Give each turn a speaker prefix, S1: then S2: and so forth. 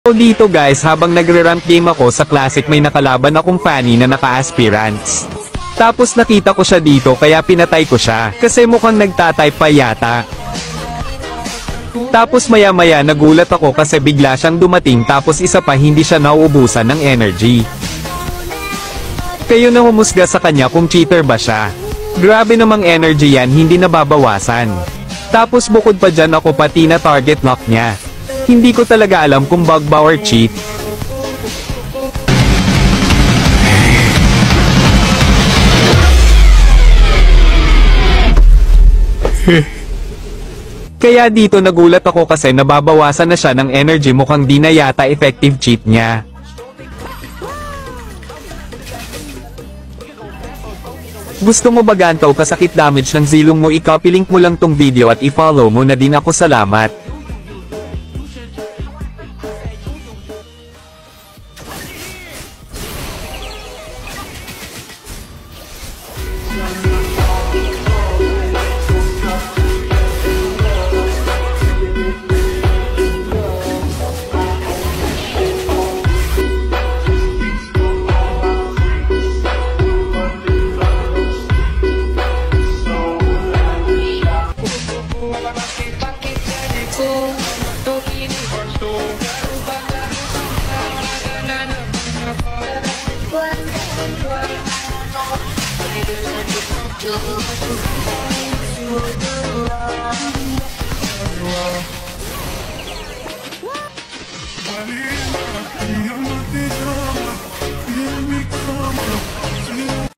S1: So dito guys, habang nagre-rank game ako sa Classic, may nakalaban akong Fanny na naka-aspirants. Tapos nakita ko siya dito kaya pinatay ko siya, kasi mukhang nagtatype pa yata. Tapos maya-maya nagulat ako kasi bigla siyang dumating, tapos isa pa hindi siya nauubusan ng energy. Kayo na humusga sa kanya kung cheater ba siya. Grabe namang energy yan, hindi nababawasan. Tapos bukod pa dyan ako pati na target lock niya. Hindi ko talaga alam kung bug ba or cheat. Kaya dito nagulat ako kasi nababawasan na siya ng energy, mukhang di na yata effective cheat niya. Gusto mo ba ganito kasakit damage ng zilong mo? I-copy link mo lang tong video at i-follow mo na din ako. Salamat.
S2: Vale,